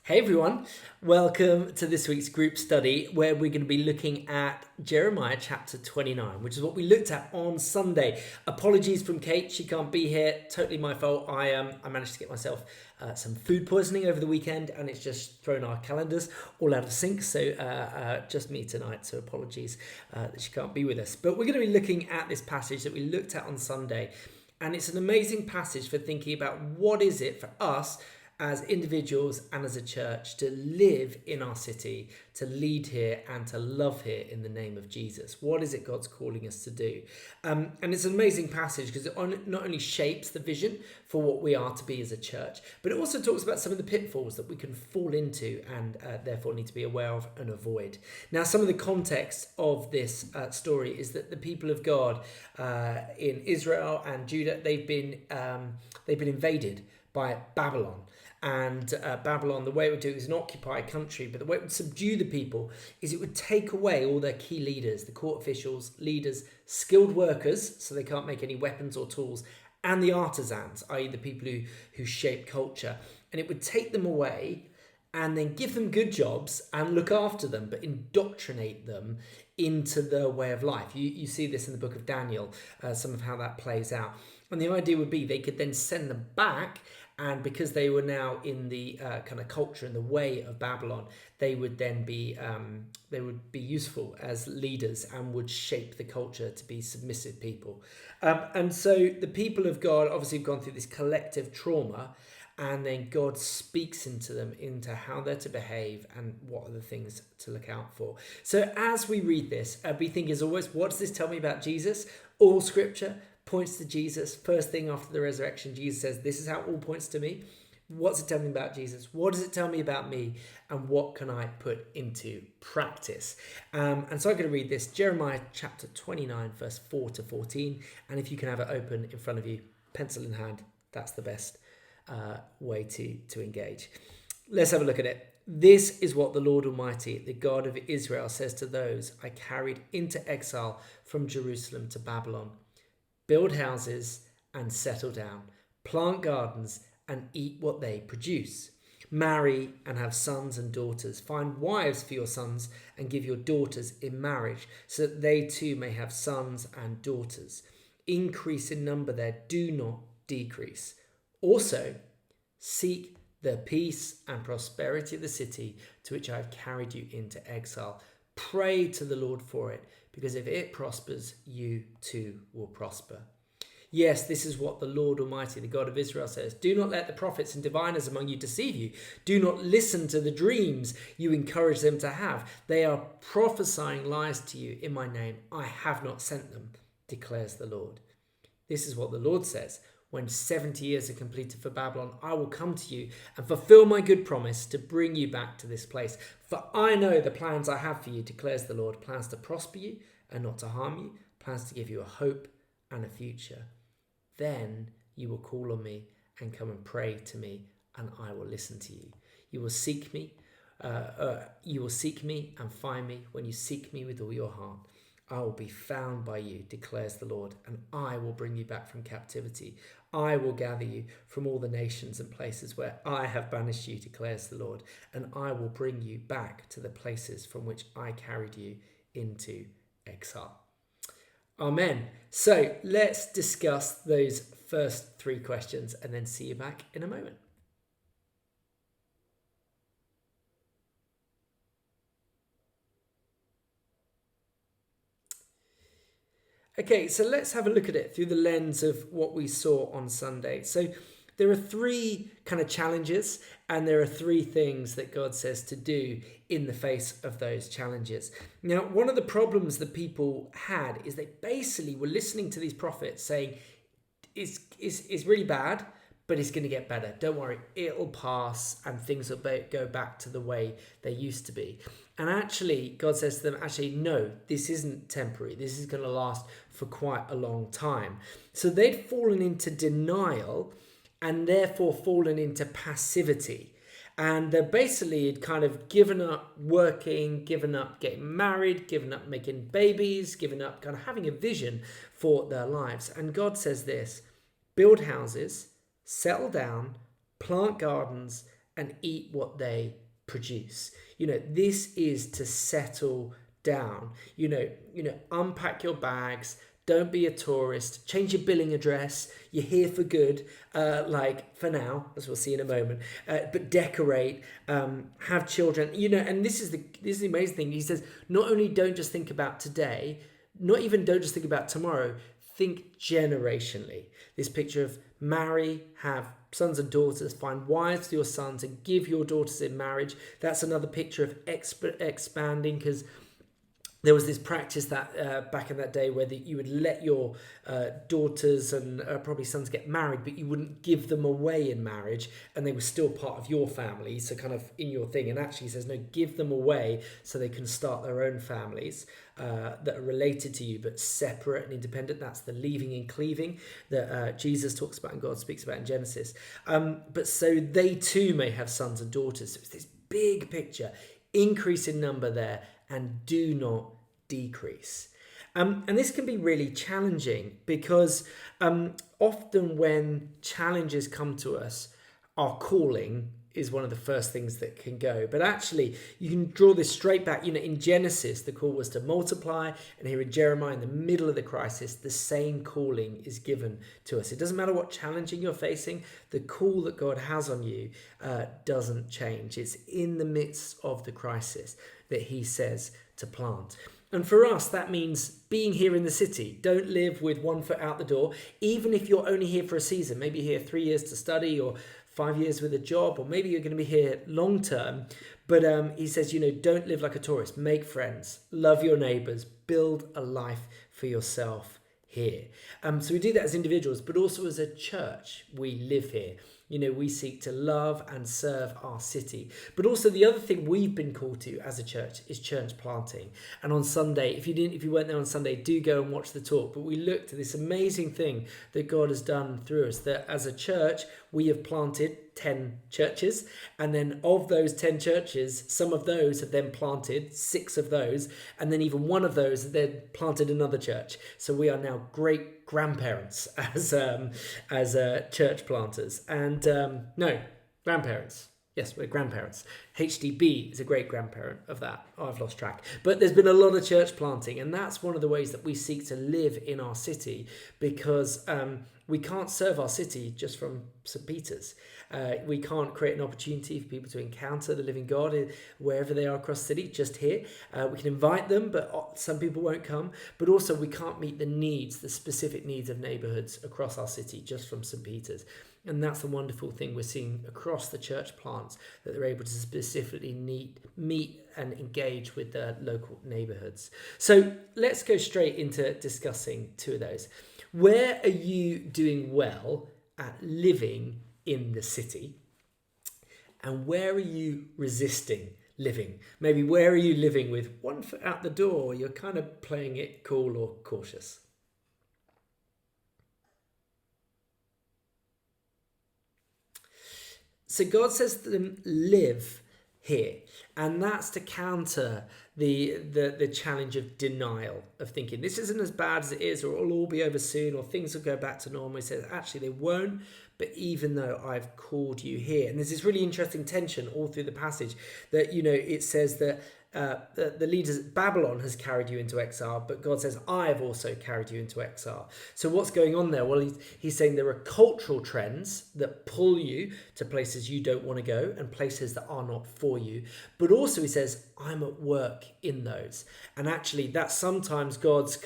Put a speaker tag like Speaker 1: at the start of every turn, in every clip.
Speaker 1: Hey everyone, welcome to this week's group study where we're going to be looking at Jeremiah chapter 29, which is what we looked at on Sunday. Apologies from Kate, she can't be here, totally my fault. I managed to get myself some food poisoning over the weekend and it's just thrown our calendars all out of sync, so just me tonight, so apologies that she can't be with us. But we're going to be looking at this passage that we looked at on Sunday, and it's an amazing passage for thinking about what is it for us as individuals and as a church to live in our city, to lead here and to love here in the name of Jesus. What is it God's calling us to do? And it's an amazing passage because it not only shapes the vision for what we are to be as a church, but it also talks about some of the pitfalls that we can fall into and therefore need to be aware of and avoid. Now, some of the context of this story is that the people of God in Israel and Judah, they've been invaded by Babylon. And Babylon, the way it would do it is an occupied country, but the way it would subdue the people is it would take away all their key leaders, the court officials, leaders, skilled workers, so they can't make any weapons or tools, and the artisans, i.e. the people who shape culture. And it would take them away and then give them good jobs and look after them, but indoctrinate them into their way of life. You see this in the book of Daniel, some of how that plays out. And the idea would be they could then send them back, and because they were now in the kind of culture and the way of Babylon, they would then be useful as leaders and would shape the culture to be submissive people. And so the people of God obviously have gone through this collective trauma, and then God speaks into them, into how they're to behave and what are the things to look out for. So as we read this, we think as always, what does this tell me about Jesus? All scripture points to Jesus. First thing after the resurrection, Jesus says, this is how it all points to me. What's it tell me about Jesus? What does it tell me about me? And what can I put into practice? And so I'm going to read this, Jeremiah chapter 29, verse 4 to 14. And if you can have it open in front of you, pencil in hand, that's the best way to engage. Let's have a look at it. This is what the Lord Almighty, the God of Israel, says to those I carried into exile from Jerusalem to Babylon. Build houses and settle down. Plant gardens and eat what they produce. Marry and have sons and daughters. Find wives for your sons and give your daughters in marriage, so that they too may have sons and daughters. Increase in number there, do not decrease. Also, seek the peace and prosperity of the city to which I have carried you into exile. Pray to the Lord for it, because if it prospers, you too will prosper. Yes, this is what the Lord Almighty, the God of Israel, says. Do not let the prophets and diviners among you deceive you. Do not listen to the dreams you encourage them to have. They are prophesying lies to you in my name. I have not sent them, declares the Lord. This is what the Lord says. When 70 years are completed for Babylon, I will come to you and fulfill my good promise to bring you back to this place. For I know the plans I have for you, declares the Lord, plans to prosper you and not to harm you, plans to give you a hope and a future. Then you will call on me and come and pray to me, and I will listen to you. You will seek me and find me when you seek me with all your heart. I will be found by you, declares the Lord, and I will bring you back from captivity. I will gather you from all the nations and places where I have banished you, declares the Lord, and I will bring you back to the places from which I carried you into exile. Amen. So let's discuss those first three questions and then see you back in a moment. Okay, so let's have a look at it through the lens of what we saw on Sunday. So there are three kind of challenges, and there are three things that God says to do in the face of those challenges. Now, one of the problems that people had is they basically were listening to these prophets saying, it's really bad, but it's going to get better. Don't worry, it'll pass and things will go back to the way they used to be. And actually, God says to them, actually, no, this isn't temporary. This is going to last for quite a long time. So they'd fallen into denial and therefore fallen into passivity. And they basically had kind of given up working, given up getting married, given up making babies, given up kind of having a vision for their lives. And God says this, build houses, settle down, plant gardens, and eat what they produce. This is to settle down. Unpack your bags. Don't be a tourist. Change your billing address. You're here for good, like for now, as we'll see in a moment. But decorate, have children. And this is the amazing thing. He says, not only don't just think about today, not even don't just think about tomorrow. Think generationally. This picture of marry, have sons and daughters, find wives to your sons, and give your daughters in marriage. That's another picture of expanding, because there was this practice that back in that day where you would let your daughters and probably sons get married, but you wouldn't give them away in marriage, and they were still part of your family, so kind of in your thing. And actually he says, no, give them away so they can start their own families that are related to you, but separate and independent. That's the leaving and cleaving that Jesus talks about and God speaks about in Genesis. But so they too may have sons and daughters. So it's this big picture, increase in number there, and do not decrease. And this can be really challenging because often when challenges come to us, our calling is one of the first things that can go. But actually, you can draw this straight back. In Genesis, the call was to multiply. And here in Jeremiah, in the middle of the crisis, the same calling is given to us. It doesn't matter what challenging you're facing. The call that God has on you doesn't change. It's in the midst of the crisis that he says to plant. And for us, that means being here in the city. Don't live with one foot out the door, even if you're only here for a season. Maybe you're here 3 years to study, or 5 years with a job, or maybe you're going to be here long term. But he says, don't live like a tourist. Make friends, love your neighbours, build a life for yourself here. So we do that as individuals, but also as a church. We live here. We seek to love and serve our city. But also the other thing we've been called to as a church is church planting. And on Sunday, if you weren't there on Sunday, do go and watch the talk. But we looked at this amazing thing that God has done through us, that as a church, we have planted 10 churches. And then of those 10 churches, some of those have then planted 6 of those. And then even one of those have then planted another church. So we are now great grandparents as church planters. And no, grandparents. Yes, we're grandparents. HDB is a great grandparent of that. Oh, I've lost track. But there's been a lot of church planting, and that's one of the ways that we seek to live in our city, because we can't serve our city just from St. Peter's. We can't create an opportunity for people to encounter the living God wherever they are across the city, just here. We can invite them, but some people won't come. But also we can't meet the specific needs of neighbourhoods across our city just from St. Peter's. And that's the wonderful thing we're seeing across the church plants, that they're able to specifically meet and engage with the local neighbourhoods. So let's go straight into discussing 2 of those. Where are you doing well at living in the city? And where are you resisting living? Maybe where are you living with one foot out the door? You're kind of playing it cool or cautious. So God says to them, live here. And that's to counter the challenge of denial, of thinking this isn't as bad as it is, or it'll all be over soon, or things will go back to normal. He says, actually, they won't. But even though I've called you here, and there's this really interesting tension all through the passage that, it says that the leaders, Babylon has carried you into exile, but God says, I've also carried you into exile. So what's going on there? Well, he's saying there are cultural trends that pull you to places you don't want to go and places that are not for you. But also he says, I'm at work in those. And actually that's sometimes God's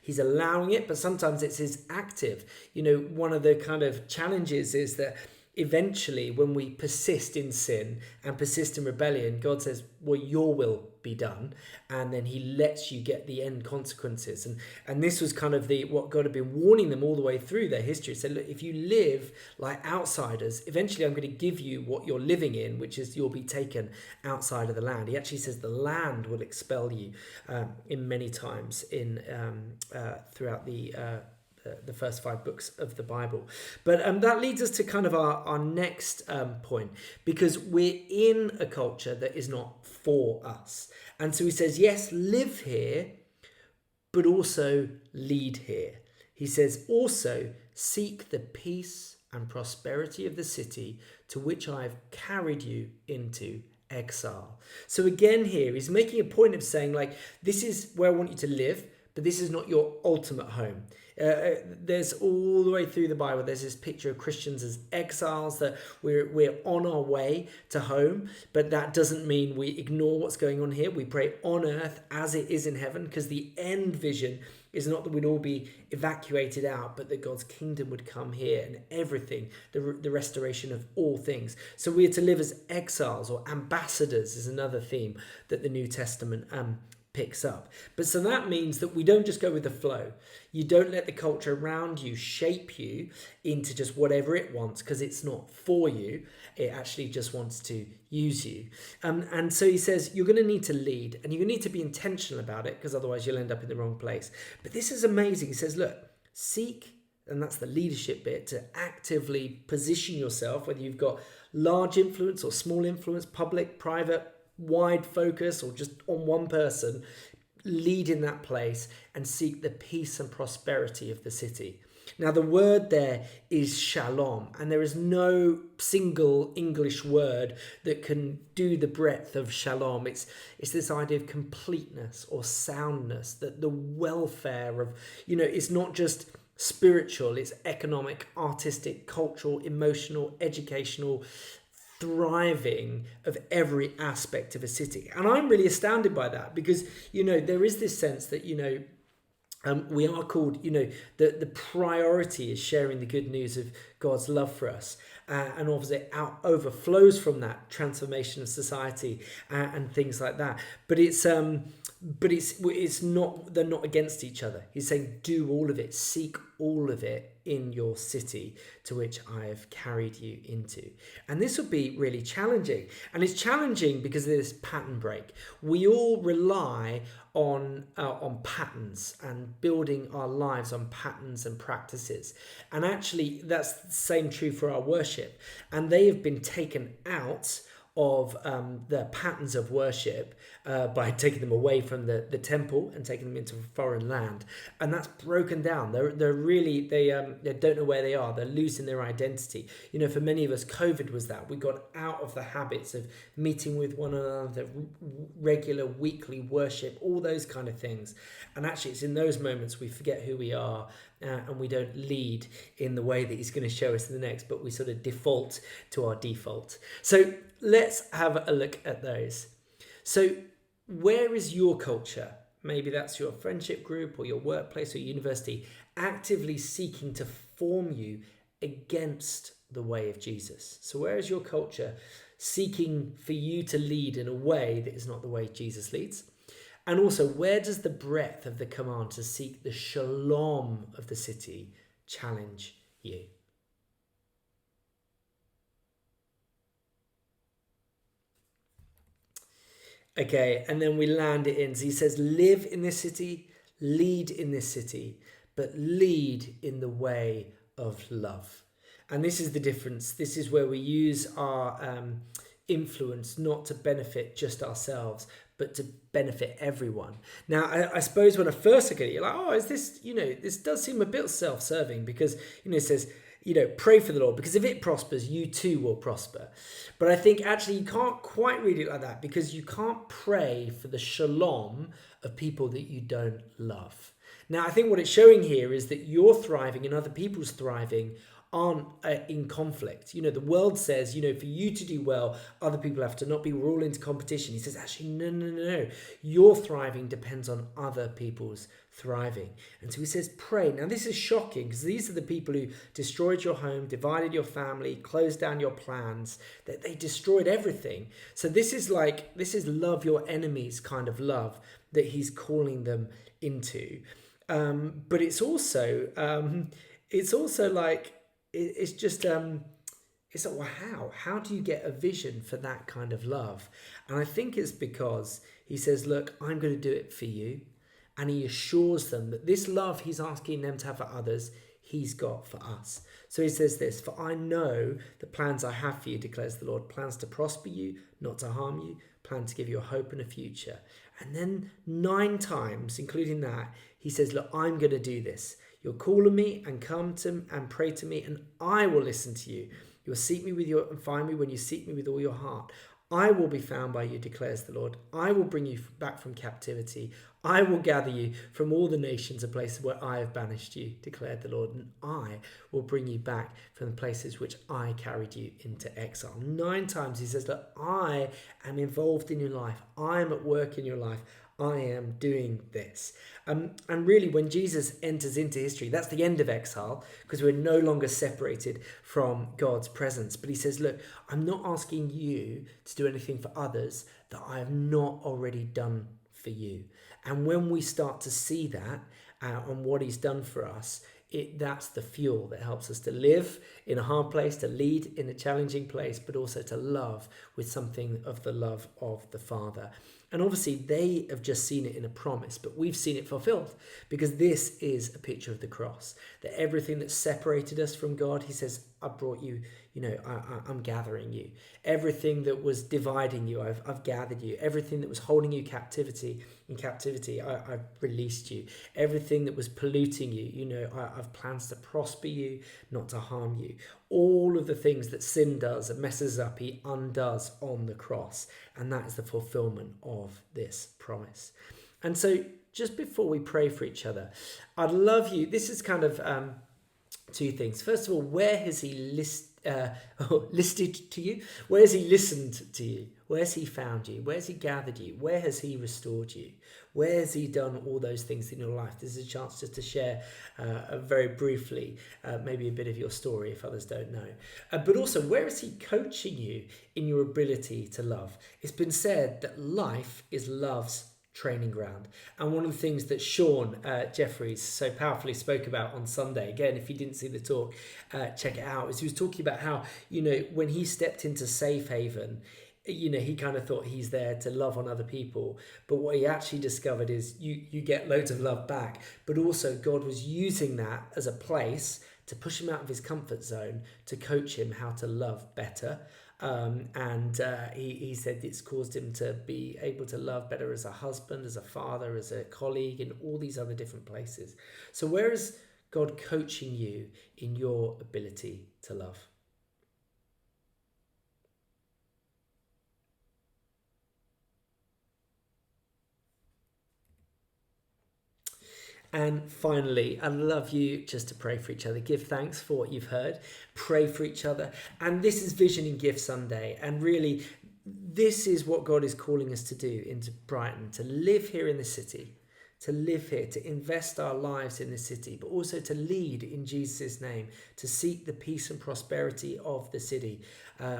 Speaker 1: he's allowing it, but sometimes it's his active. One of the kind of challenges is that eventually, when we persist in sin and persist in rebellion, God says, well, your will be done. And then he lets you get the end consequences. And this was kind of what God had been warning them all the way through their history. He said, look, if you live like outsiders, eventually I'm going to give you what you're living in, which is you'll be taken outside of the land. He actually says the land will expel you in many times throughout the first 5 books of the Bible. But that leads us to kind of our next point, because we're in a culture that is not for us. And so he says, yes, live here, but also lead here. He says, also seek the peace and prosperity of the city to which I have carried you into exile. So again here, he's making a point of saying, like, this is where I want you to live, but this is not your ultimate home. There's all the way through the Bible, there's this picture of Christians as exiles, that we're on our way to home, but that doesn't mean we ignore what's going on here. We pray on earth as it is in heaven, because the end vision is not that we'd all be evacuated out, but that God's kingdom would come here and everything, the restoration of all things. So we are to live as exiles, or ambassadors is another theme that the New Testament picks up. But so that means that we don't just go with the flow. You don't let the culture around you shape you into just whatever it wants, because it's not for you. It actually just wants to use you. And so he says you're going to need to lead, and you need to be intentional about it, because otherwise you'll end up in the wrong place. But this is amazing. He says, look, seek, and that's the leadership bit, to actively position yourself, whether you've got large influence or small influence, public, private, wide focus, or just on one person. Lead in that place and seek the peace and prosperity of the city. Now the word there is shalom, and there is no single English word that can do the breadth of shalom. It's this idea of completeness or soundness, that the welfare of, it's not just spiritual, it's economic, artistic, cultural, emotional, educational, thriving of every aspect of a city. And I'm really astounded by that, because there is this sense that we are called, the priority is sharing the good news of God's love for us, and obviously it overflows from that transformation of society and things like that. But it's not, they're not against each other. He's saying do all of it, seek all of it in your city to which I have carried you into. And this will be really challenging. And it's challenging because of this pattern break. We all rely on patterns and building our lives on patterns and practices. And actually that's the same true for our worship. And they have been taken out of the patterns of worship by taking them away from the temple and taking them into a foreign land, and that's broken down. They don't know where they are. They're losing their identity. For many of us, COVID was that. We got out of the habits of meeting with one another, regular weekly worship, all those kind of things. And actually, it's in those moments we forget who we are. And we don't lead in the way that he's going to show us in the next, but we sort of default to our default. So let's have a look at those. So where is your culture? Maybe that's your friendship group or your workplace or university, actively seeking to form you against the way of Jesus. So where is your culture seeking for you to lead in a way that is not the way Jesus leads? And also, where does the breadth of the command to seek the shalom of the city challenge you? Okay, and then we land it in. So he says, live in this city, lead in this city, but lead in the way of love. And this is the difference. This is where we use our influence not to benefit just ourselves, but to benefit everyone. Now, I suppose when I first look at it, you're like, oh, is this, this does seem a bit self-serving, because, it says, pray for the Lord, because if it prospers, you too will prosper. But I think actually you can't quite read it like that, because you can't pray for the shalom of people that you don't love. Now, I think what it's showing here is that you're thriving and other people's thriving aren't in conflict. The world says, for you to do well, other people have to not be. We're all into competition. He says, actually, no. Your thriving depends on other people's thriving. And so he says, pray. Now, this is shocking, because these are the people who destroyed your home, divided your family, closed down your plans, that they destroyed everything. So this is love your enemies kind of love that he's calling them into. But it's also like, it's just, it's like, well, how do you get a vision for that kind of love? And I think it's because he says, look, I'm going to do it for you. And he assures them that this love he's asking them to have for others, he's got for us. So he says this, for I know the plans I have for you, declares the Lord, plans to prosper you, not to harm you, plans to give you a hope and a future. And then 9 times, including that, he says, look, I'm going to do this. You'll call on me and come to and pray to me, and I will listen to you. You will seek me and find me when you seek me with all your heart. I will be found by you, declares the Lord. I will bring you back from captivity. I will gather you from all the nations and places where I have banished you, declared the Lord. And I will bring you back from the places which I carried you into exile. 9 times he says that I am involved in your life. I am at work in your life. I am doing this. And really, when Jesus enters into history, that's the end of exile, because we're no longer separated from God's presence. But he says, look, I'm not asking you to do anything for others that I have not already done for you. And when we start to see that on what he's done for us, that's the fuel that helps us to live in a hard place, to lead in a challenging place, but also to love with something of the love of the Father. And obviously they have just seen it in a promise, but we've seen it fulfilled, because this is a picture of the cross, that everything that separated us from God, he says, I brought you, I'm gathering you. Everything that was dividing you, I've gathered you. Everything that was holding you in captivity, I've released you. Everything that was polluting you, I've plans to prosper you, not to harm you. All of the things that sin does and messes up, he undoes on the cross. And that is the fulfillment of this promise. And so just before we pray for each other, I'd love you, this is kind of 2 things. First of all, where has he listed to you? Where has he listened to you? Where has he found you? Where has he gathered you? Where has he restored you? Where has he done all those things in your life? This is a chance just to share very briefly, maybe a bit of your story if others don't know. But also, where is he coaching you in your ability to love? It's been said that life is love's training ground. And one of the things that Sean Jeffries so powerfully spoke about on Sunday, again, if you didn't see the talk, check it out, is he was talking about how, when he stepped into Safe Haven, he kind of thought he's there to love on other people. But what he actually discovered is you get loads of love back. But also God was using that as a place to push him out of his comfort zone, to coach him how to love better. He said it's caused him to be able to love better as a husband, as a father, as a colleague, in all these other different places. So where is God coaching you in your ability to love? And finally, I'd love you just to pray for each other. Give thanks for what you've heard. Pray for each other. And this is Vision and Gift Sunday. And really, this is what God is calling us to do into Brighton, to live here in the city, to live here, to invest our lives in the city, but also to lead in Jesus' name, to seek the peace and prosperity of the city.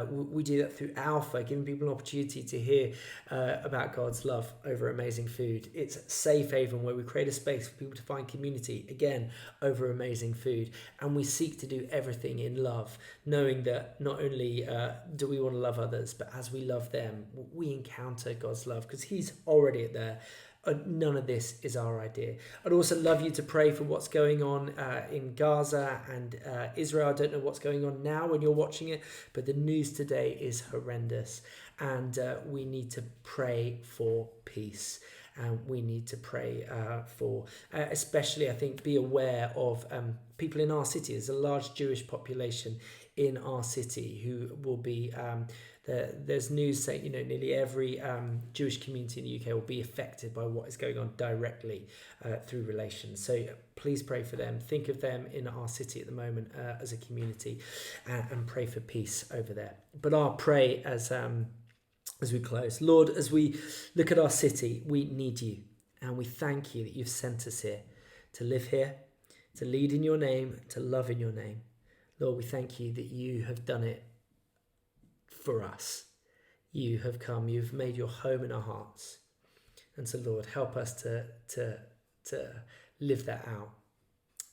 Speaker 1: We do that through Alpha, giving people an opportunity to hear about God's love over amazing food. It's Safe Haven, where we create a space for people to find community, again, over amazing food. And we seek to do everything in love, knowing that not only do we want to love others, but as we love them, we encounter God's love, because he's already there. None of this is our idea. I'd also love you to pray for what's going on in Gaza and Israel. I don't know what's going on now when you're watching it, but the news today is horrendous, and we need to pray for peace. We need to pray for, especially, I think, be aware of people in our city. There's a large Jewish population in our city who will be... There's news saying, nearly every Jewish community in the UK will be affected by what is going on directly through relations. So please pray for them. Think of them in our city at the moment as a community, and pray for peace over there. But I'll pray as we close. Lord, as we look at our city, we need you. And we thank you that you've sent us here to live here, to lead in your name, to love in your name. Lord, we thank you that you have done it for us. You have come, you've made your home in our hearts. And so, Lord, help us to live that out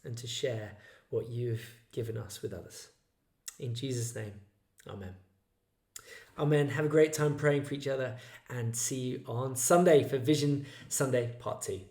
Speaker 1: and to share what you've given us with others. In Jesus' name, amen. Amen. Have a great time praying for each other, and see you on Sunday for Vision Sunday Part 2.